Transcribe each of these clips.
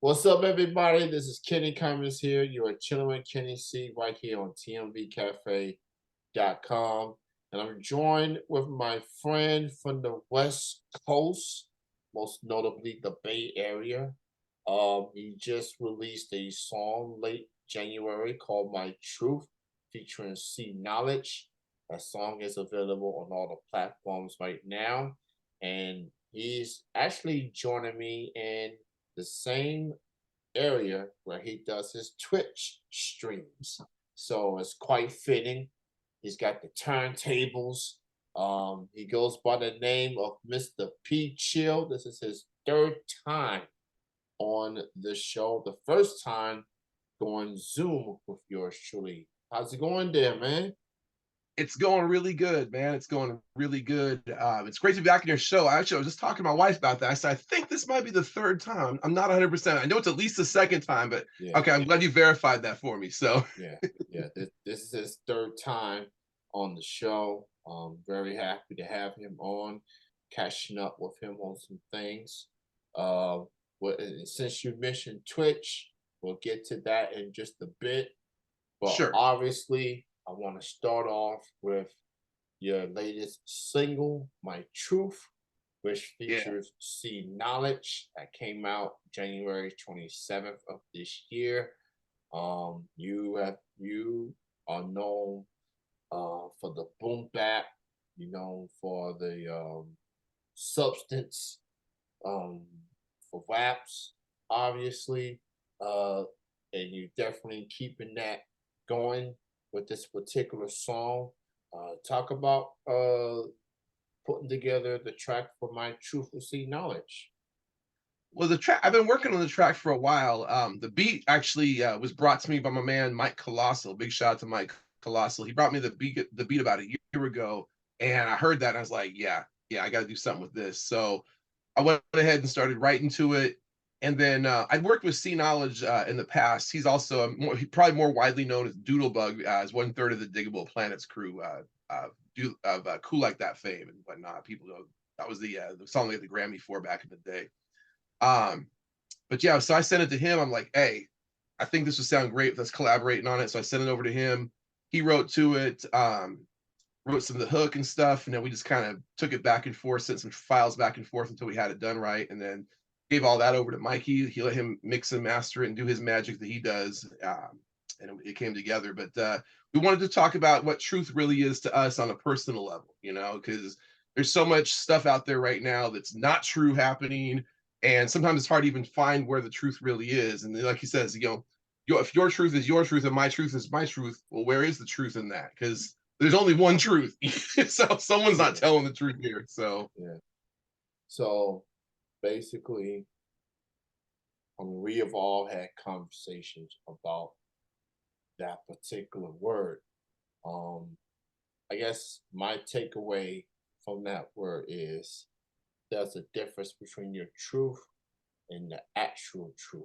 What's up, everybody? This is Kenny Cummins here. You are chilling with Kenny C right here on TMVcafe.com. And I'm joined with my friend from the West Coast, most notably the Bay Area. He just released a song late January called My Truth featuring C Knowledge. That song is available on all the platforms right now. And he's actually joining me in the same area where he does his Twitch streams. So it's quite fitting. He's got the turntables. He goes by the name of Mr. P Chill. This is his third time on the show. The first time going Zoom with yours truly. How's it going there, man? It's going really good, man. It's going really good. It's great to be back in your show. Actually, I was just talking to my wife about that. I said, I think this might be the third time. I'm not 100%. I know it's at least the second time, but Yeah, okay, I'm glad you verified that for me. So, yeah, yeah. This is his third time on the show. Very happy to have him on, catching up with him on some things. Uh, since you mentioned Twitch, we'll get to that in just a bit. But sure. obviously, I want to start off with your latest single, My Truth, which Yeah. features C Knowledge, that came out January 27th of this year. You are known for the boom bap, you know, for the substance, um, for raps, obviously, uh, and you definitely keeping that going with this particular song. Talk about putting together the track for My Truth with C Knowledge. Well, the track I've been working on the track for a while. The beat actually was brought to me by my man Mike Colossal. Big shout out to Mike Colossal. He brought me the beat about a year ago, and I heard that and I was like, yeah, I got to do something with this. So I went ahead and started writing to it. And then I'd worked with C Knowledge in the past. He's also probably more widely known as Doodlebug, as one third of the Diggable Planets crew of Cool Like That fame and whatnot. People know that was the song they had the Grammy for back in the day. Um, but yeah, so I sent it to him. I'm like, hey, I think this would sound great with us collaborating on it. So I sent it over to him. He wrote to it. Wrote some of the hook and stuff, and then we just kind of took it back and forth, sent some files back and forth until we had it done right, and then gave all that over to Mikey. He let him mix and master it and do his magic that he does, and it came together. But we wanted to talk about what truth really is to us on a personal level, because there's so much stuff out there right now that's not true happening, and sometimes it's hard to even find where the truth really is. And like he says, if your truth is your truth and my truth is my truth, well, where is the truth in that? Because there's only one truth. So someone's not Yeah, telling the truth here. So yeah. So basically, we have all had conversations about that particular word. Um, I guess my takeaway from that word is there's a difference between your truth and the actual truth.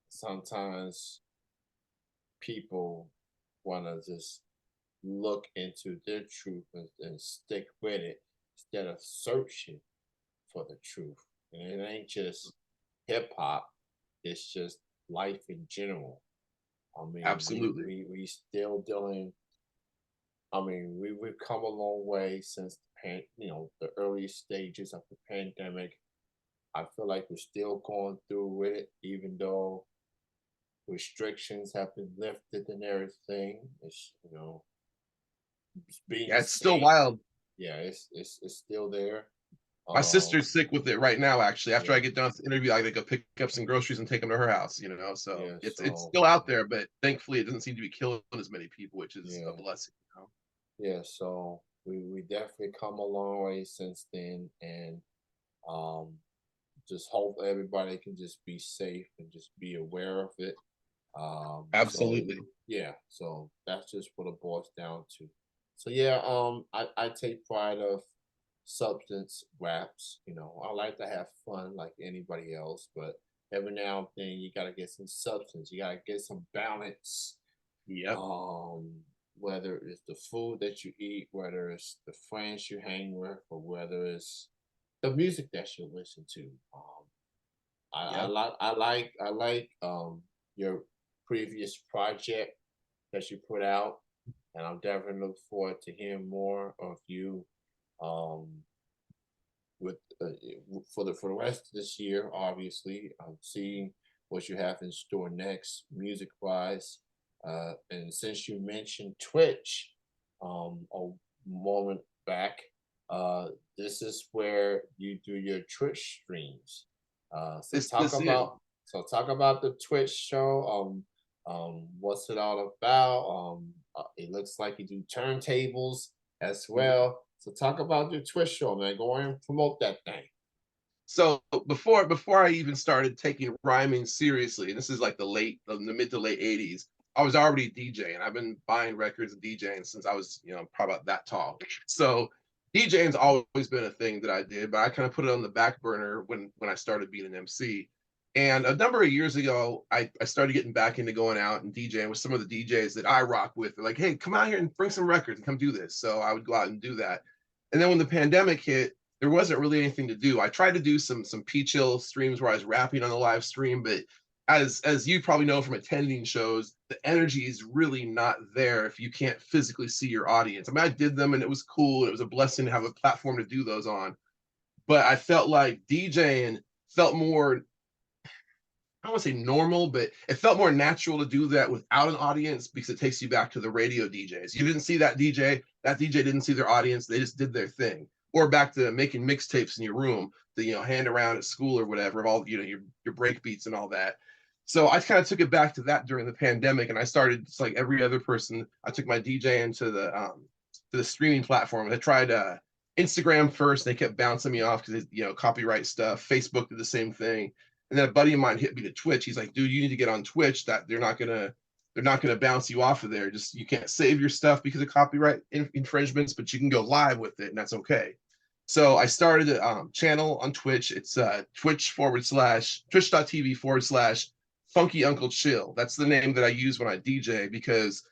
Sometimes people want to just look into their truth and stick with it instead of searching for the truth. And it ain't just hip hop, it's just life in general. I mean, absolutely. we still dealing. I mean, we've come a long way since the early stages of the pandemic. I feel like we're still going through with it, even though restrictions have been lifted and everything. It's being Yeah, it's still safe. wild. Yeah, it's still there. My Um, sister's sick with it right now, actually. After I yeah, get done with the interview, I gotta go pick up some groceries and take them to her house. So yeah. it's So still out there, but thankfully it doesn't seem to be killing as many people, which is a yeah, blessing. yeah. So we definitely come a long way since then, and um, just hope everybody can just be safe and just be aware of it. So Absolutely. yeah, so that's just what it boils down to. So yeah, I take pride of substance raps. You know, I like to have fun like anybody else, but every now and then you gotta get some substance. You gotta get some balance. Yep. Whether it's the food that you eat, whether it's the friends you hang with, or whether it's the music that you listen to. Yeah. I like your previous project that you put out, and I'm definitely look forward to hearing more of you um with for the rest of this year. Obviously, I'm seeing what you have in store next, music wise. And since you mentioned Twitch, a moment back, uh, this is where you do your Twitch streams. This is. Talk about the Twitch show. What's it all about? It looks like you do turntables as well. So talk about your Twitch show, man. Go ahead and promote that thing. So before I even started taking rhyming seriously, and this is like the mid to late '80s, I was already DJing. I've been buying records and DJing since I was, probably about that tall. So DJing's always been a thing that I did, but I kind of put it on the back burner when I started being an MC. And a number of years ago, I started getting back into going out and DJing with some of the DJs that I rock with. They're like, hey, come out here and bring some records and come do this. So I would go out and do that. And then when the pandemic hit, there wasn't really anything to do. I tried to do some P Chill streams where I was rapping on the live stream, but as you probably know from attending shows, the energy is really not there if you can't physically see your audience. I mean, I did them and it was cool. It was a blessing to have a platform to do those on. But I felt like DJing felt more, I don't want to say normal, but it felt more natural to do that without an audience because it takes you back to the radio DJs. You didn't see that DJ didn't see their audience, they just did their thing. Or back to making mixtapes in your room to hand around at school or whatever, of all your break beats and all that. So I kind of took it back to that during the pandemic, and I started just like every other person. I took my DJ into the streaming platform. And I tried Instagram first. They kept bouncing me off because copyright stuff. Facebook did the same thing, and then a buddy of mine hit me to Twitch. He's like, dude, you need to get on Twitch. That they're not gonna bounce you off of there. Just you can't save your stuff because of copyright infringements, but you can go live with it, and that's okay. So I started a channel on Twitch. It's twitch.tv/Funky Uncle Chill. That's the name that I use when I DJ because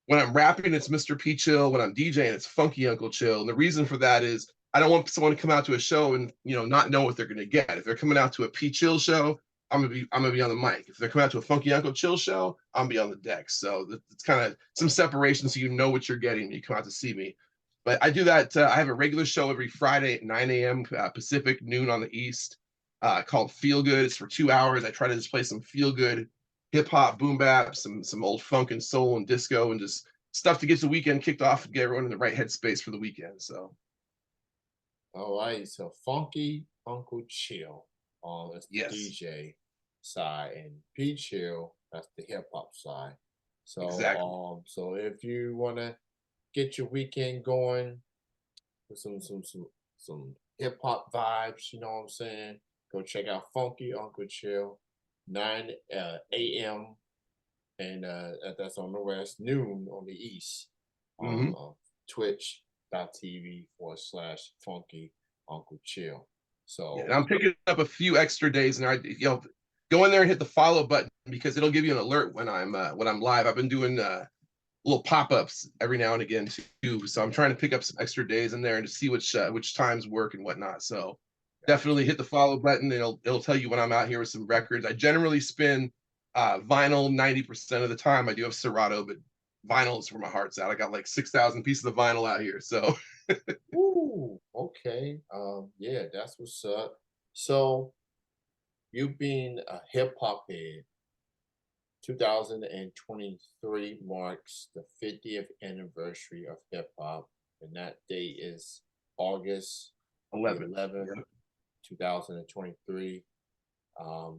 when I'm rapping, it's Mr. P Chill. When I'm DJing, it's Funky Uncle Chill. And the reason for that is I don't want someone to come out to a show and not know what they're gonna get. If they're coming out to a P Chill show, I'm gonna be on the mic. If they're coming out to a Funky Uncle Chill show, I'm gonna be on the deck. So it's kind of some separation so you know what you're getting when you come out to see me. But I do that. I have a regular show every Friday at 9 a.m. Pacific, noon on the East, called Feel Good. It's for 2 hours. I try to just play some feel good hip hop, boom bap, some old funk and soul and disco, and just stuff to get the weekend kicked off and get everyone in the right headspace for the weekend. So All right, so Funky Uncle Chill, that's the yes, DJ side, and P Chill, that's the hip hop side. exactly. So if you wanna get your weekend going with some hip hop vibes, you know what I'm saying? Go check out Funky Uncle Chill, 9 a.m. and that's on the west, noon on the east, on Hmm. twitch.tv/ Funky Uncle Chill. Yeah, and So I'm picking up a few extra days, and go in there and hit the follow button because it'll give you an alert when I'm live. I've been doing little pop-ups every now and again too. So I'm trying to pick up some extra days in there and to see which times work and whatnot. So definitely hit the follow button. It'll tell you when I'm out here with some records. I generally spin vinyl 90% of the time. I do have Serato, but vinyl is where my heart's at. I got like 6,000 pieces of vinyl out here. So ooh, okay. Yeah, that's what's up. So you being a hip hop head, 2023 marks the 50th anniversary of hip hop, and that date is August the 11. 11th, Yeah. 2023.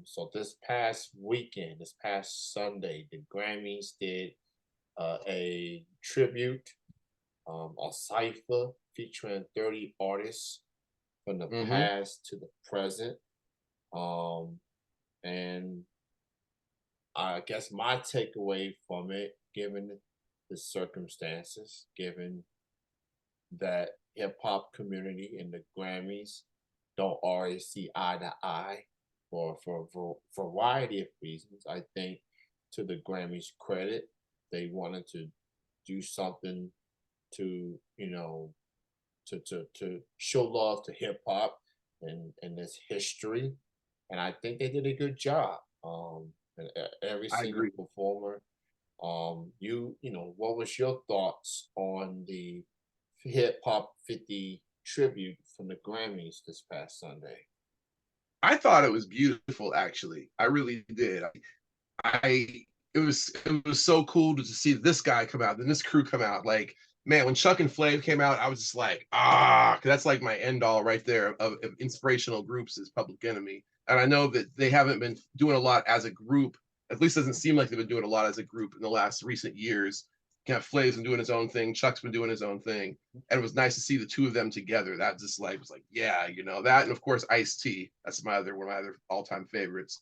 So this past weekend, this past Sunday, the Grammys did a tribute, a cipher featuring 30 artists from the Hmm. past to the present. Um, and I guess my takeaway from it, given the circumstances, given that hip hop community and the Grammys don't always see eye to eye for a variety of reasons. I think to the Grammys credit, they wanted to do something to, to show love to hip hop and its history. and I think they did a good job. Every I single agree. performer. What was your thoughts on the Hip Hop 50 tribute from the Grammys this past Sunday? I thought it was beautiful, actually. I really did. I it was so cool to see this guy come out, then this crew come out. Like, man, when Chuck and Flav came out, I was just like, 'cause that's like my end all right there of inspirational groups is Public Enemy. And I know that they haven't been doing a lot as a group. At least doesn't seem like they've been doing a lot as a group in the last recent years. You know, Flav's been doing his own thing, Chuck's been doing his own thing. And it was nice to see the two of them together. That just like was like, yeah, that, and of course Ice T. That's one of my other all-time favorites.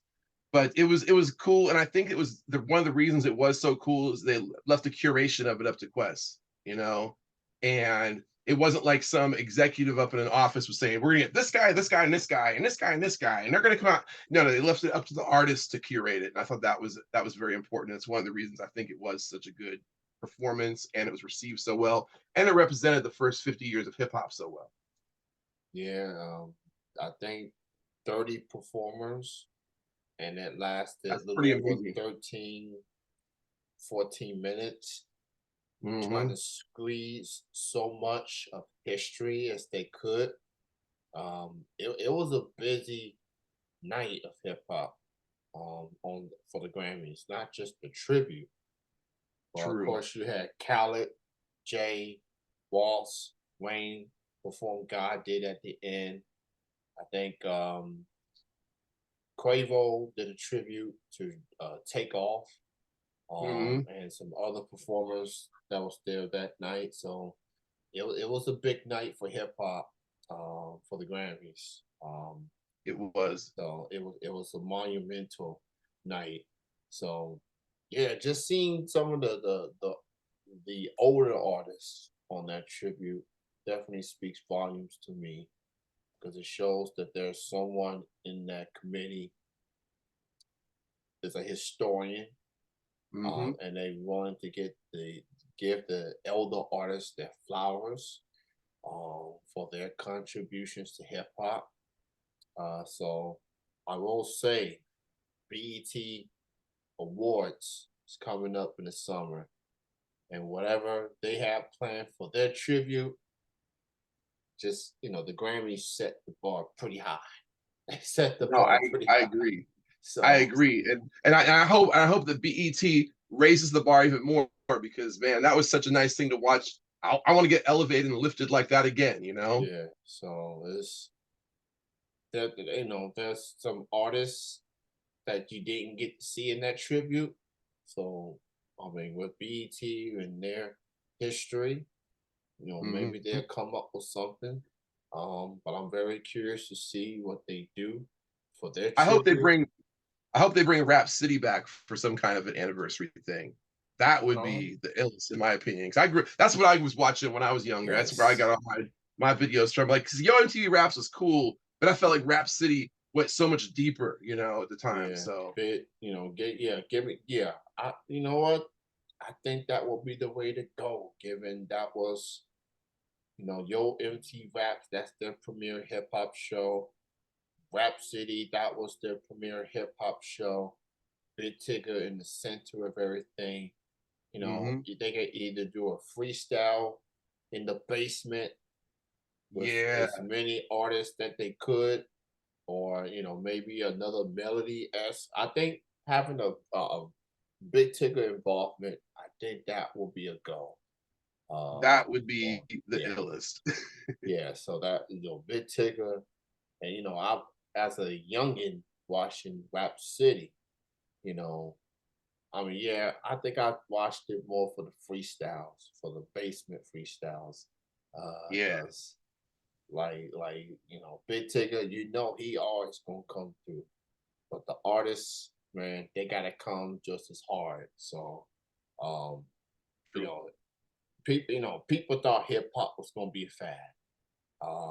But it was cool, and I think it was one of the reasons it was so cool is they left the curation of it up to Quest, and it wasn't like some executive up in an office was saying we're gonna get this guy, this guy, and this guy, and this guy, and this guy, and they're gonna come out. No, they left it up to the artists to curate it, and I thought that was very important. It's one of the reasons I think it was such a good performance, and it was received so well, and it represented the first 50 years of hip hop so well. Yeah, I think 30 performers, and it lasted That's a little pretty over amazing. 13, 14 minutes, trying Hmm. to squeeze so much of history as they could. It was a busy night of hip hop on for the Grammys, not just the tribute. Well, of True. course, you had Khaled, Jay, Waltz, Wayne perform God did at the end. I think Quavo did a tribute to Take Off, Hmm. and some other performers that was there that night. So it was a big night for hip hop for the Grammys. It was. So it was a monumental night. So yeah, just seeing some of the older artists on that tribute definitely speaks volumes to me because it shows that there's someone in that committee is a historian, Hmm. and they wanted to give the elder artists their flowers for their contributions to hip hop. So I will say BET Awards is coming up in the summer, and whatever they have planned for their tribute, just the Grammys set the bar pretty high. They set the No, I bar pretty I high. agree. I So agree, and I hope that BET raises the bar even more because man, that was such a nice thing to watch. I want to get elevated and lifted like that again. yeah, so it's that there's some artists that you didn't get to see in that tribute. So I mean, with BET and their history, maybe Hmm. they'll come up with something. But I'm very curious to see what they do for their I hope they tribute. bring I hope they bring Rap City back for some kind of an anniversary thing. That would Um, be the illest, in my opinion. 'Cause I grew. That's what I was watching when I was younger. That's where I yes, got all my videos from. Like, because Yo MTV Raps was cool, but I felt like Rap City went so much deeper, at the time. yeah, So give me, yeah. You know what? I think that will be the way to go, given that was, Yo MT Raps, that's their premier hip hop show. Rap City, that was their premier hip hop show. Big Tigger in the center of everything. mhm. They could either do a freestyle in the basement with Yeah, as many artists that they could, or maybe another melody s. I think having a Big Tigger involvement, I think that will be a go. that would Or be the yeah, illest. yeah. So that Big Tigger, and I as a youngin watching Rap City, you know, I mean, yeah, I think I watched it more for the freestyles, for the basement freestyles, Yeah, because Big Tigger, he always gonna come through. But the artists, man, they gotta come just as hard. So, um, you true. know, people thought hip hop was gonna be a fad.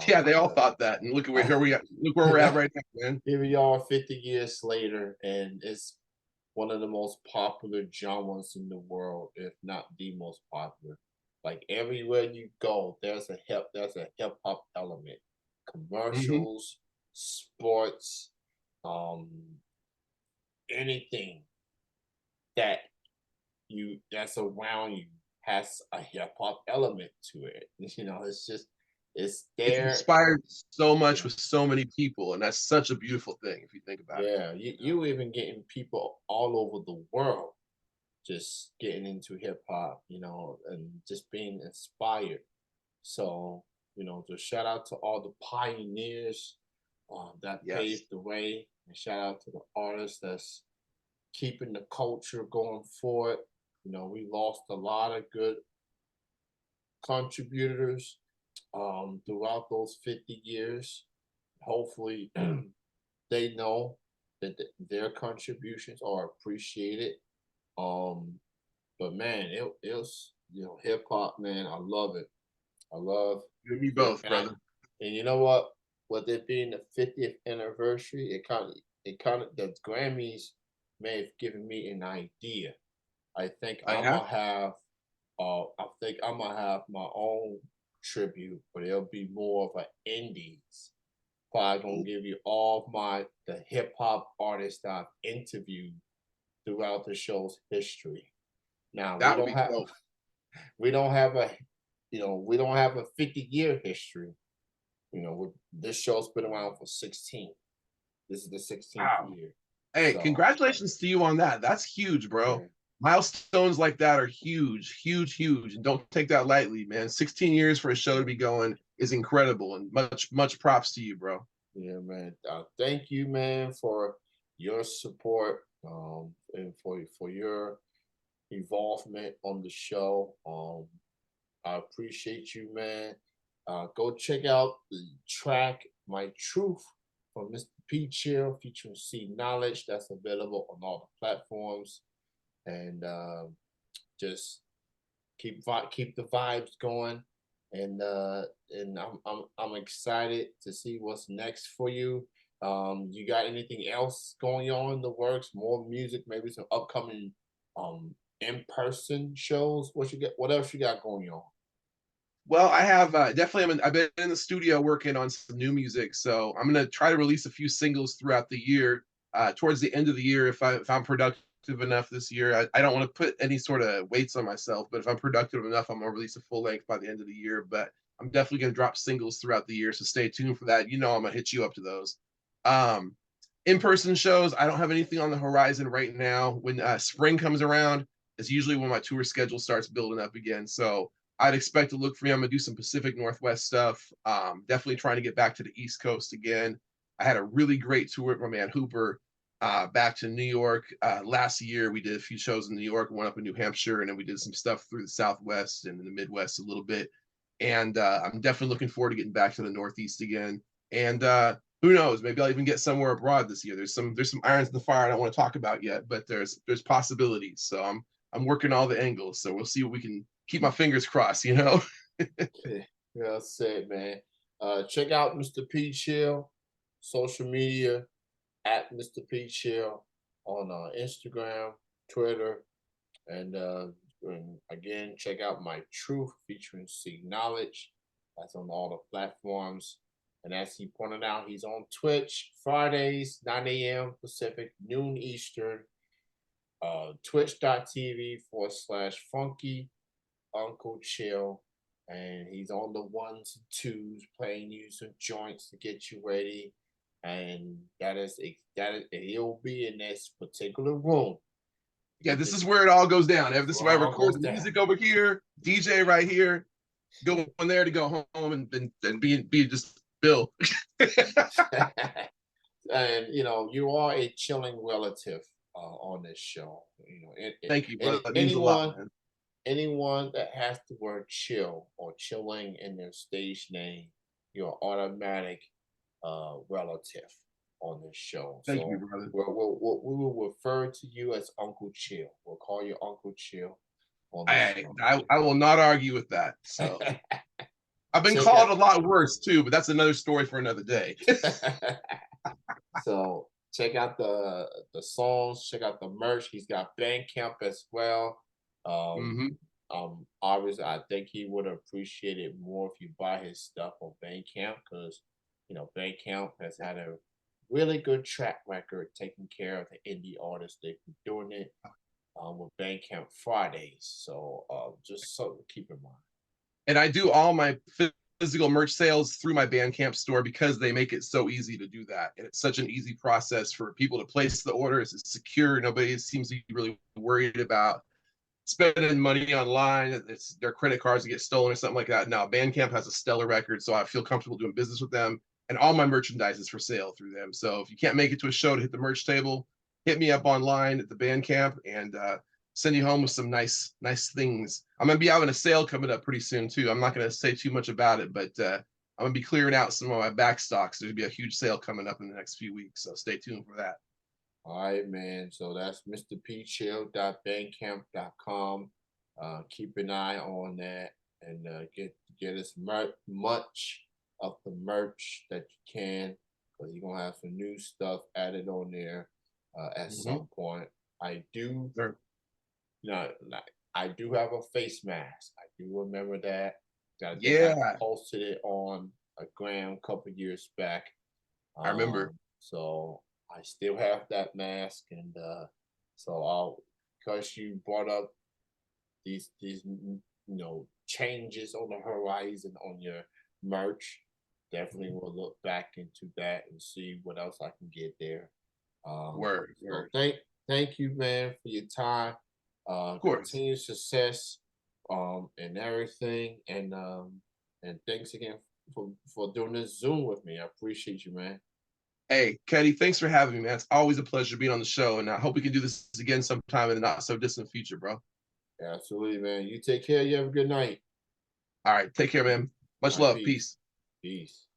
Yeah, they all But thought that, and look at where here we are. Look where we're at right now, man. here we are 50 years later, and it's one of the most popular genres in the world, if not the most popular. Like everywhere you go, there's a hip hop element. Mhm. Commercials, sports, um anything that that's around you has a hip hop element to it. You know, it's just it's It's there. inspired so much Yeah, with so many people, and that's such a beautiful thing if you think about it. yeah. You even getting people all over the world just getting into hip hop, you know, and just being inspired. So, you know, just shout out to all the pioneers that Yes. paved the way, and shout out to the artists that's keeping the culture going forward. You know, we lost a lot of good contributors throughout those 50 years. Hopefully, they know that their contributions are appreciated. Um, but man, it was, you know, hip hop, man. I love it. I love You and me it, both, brother. and you know what? With it being the 50th anniversary, it kind of the Grammys may have given me an idea. I think I I'm have. gonna have I think I'm gonna have my own tribute, but it'll be more of an indies. Probably gonna give you all of the hip hop artists that I've interviewed throughout the show's history. Now That would be dope. we don't have a we don't have a 50-year history. You know, this show's been around for 16. This is the 16th Wow. year. Hey, So congratulations to you on that. That's huge, bro. yeah, Milestones like that are huge, huge, huge. And don't take that lightly, man. 16 years for a show to yeah, be going is incredible. And much, much props to you, bro. yeah, man. Thank you, man, for your support and for your involvement on the show. I appreciate you, man. Go check out the track "My Truth" from Mr. P. Chill featuring C Knowledge. That's available on all the platforms, and just keep the vibes going. And I'm excited to see what's next for you. You got anything else going on in the works? More music, maybe some upcoming in-person shows. What else you got going on? Well, I have definitely. I've been in the studio working on some new music, so I'm gonna try to release a few singles throughout the year. Towards the end of the year, if I'm productive enough this year, I don't want to put any sort of weights on myself, but if I'm productive enough, I'm gonna release a full length by the end of the year. But I'm definitely gonna drop singles throughout the year, so stay tuned for that. You know, I'm gonna hit you up to those. Um, In-person shows, I don't have anything on the horizon right now. When spring comes around, is usually when my tour schedule starts building up again. So I'd expect to look for me. I'm gonna do some Pacific Northwest stuff. Definitely trying to get back to the East Coast again. I had a really great tour with my man Hooper back to New York last year. We did a few shows in New York, one up in New Hampshire, and then we did some stuff through the Southwest and in the Midwest a little bit. And I'm definitely looking forward to getting back to the Northeast again. And who knows? Maybe I'll even get somewhere abroad this year. There's some irons in the fire I don't want to talk about yet, but there's possibilities. So I'm working all the angles. So we'll see what we can keep my fingers crossed, you know? Yeah, that's it, man. Check out Mr. P Chill, social media at Mr. P Chill on Instagram, Twitter, and again, check out My Truth featuring C Knowledge. That's on all the platforms. And as he pointed out, he's on Twitch Fridays, 9 a.m. Pacific, noon Eastern, twitch.tv/funky Uncle Chill. And he's on the ones and twos, playing you some joints to get you ready. And he'll be in this particular room. Yeah, this is where it all goes down. This is where I All record goes the down. music over here, DJ right here, go in there to go home and be just Bill. And you know, you are a chilling relative on this show. You know, Thank you, brother. That means a lot, anyone man. that has the word chill or chilling in their stage name, you're automatic relative on this show. Thank you, So brother. we will refer to you as Uncle Chill. We'll call you Uncle Chill on this I will not argue with that. So show. I've been Check called out a lot worse too, but that's another story for another day. so check out the songs, check out the merch. He's got Bandcamp as well. Um, Hmm. Obviously, I think he would appreciate it more if you buy his stuff on Bandcamp because you know Bandcamp has had a really good track record taking care of the indie artists. They've been doing it with Bandcamp Fridays. So just something to keep in mind. And I do all my physical merch sales through my Bandcamp store because they make it so easy to do that. And it's such an easy process for people to place the orders. It's secure. Nobody seems to be really worried about spending money online. It's their credit cards to get stolen or something like that. Now, Bandcamp has a stellar record, so I feel comfortable doing business with them. And all my merchandise is for sale through them. So if you can't make it to a show to hit the merch table, hit me up online at the Bandcamp and send you home with some nice things. I'm gonna be having a sale coming up pretty soon too. I'm not gonna say too much about it, but I'm gonna be clearing out some of my back stocks. There's gonna be a huge sale coming up in the next few weeks, so stay tuned for that. All right, man. So that's mrpchill.bandcamp.com. Keep an eye on that and get as much of the merch that you can, because you're gonna have some new stuff added on there at some point. I do, Sure. like, I do have a face mask. I do remember that. I think Yeah, I posted it on a gram a couple years back. I remember. So I still have that mask, and so I'll, because you brought up these changes on the horizon on your merch, definitely will look back into that and see what else I can get there. Word, So word. thank you, man, for your time. Of course. Continued success, and everything, and thanks again for doing this Zoom with me. I appreciate you, man. Hey, Keddy, thanks for having me, man. It's always a pleasure being on the show, and I hope we can do this again sometime in the not so distant future, bro. Absolutely, man. You take care. You have a good night. All right, take care, man. Much All right, love. peace. Peace. Peace.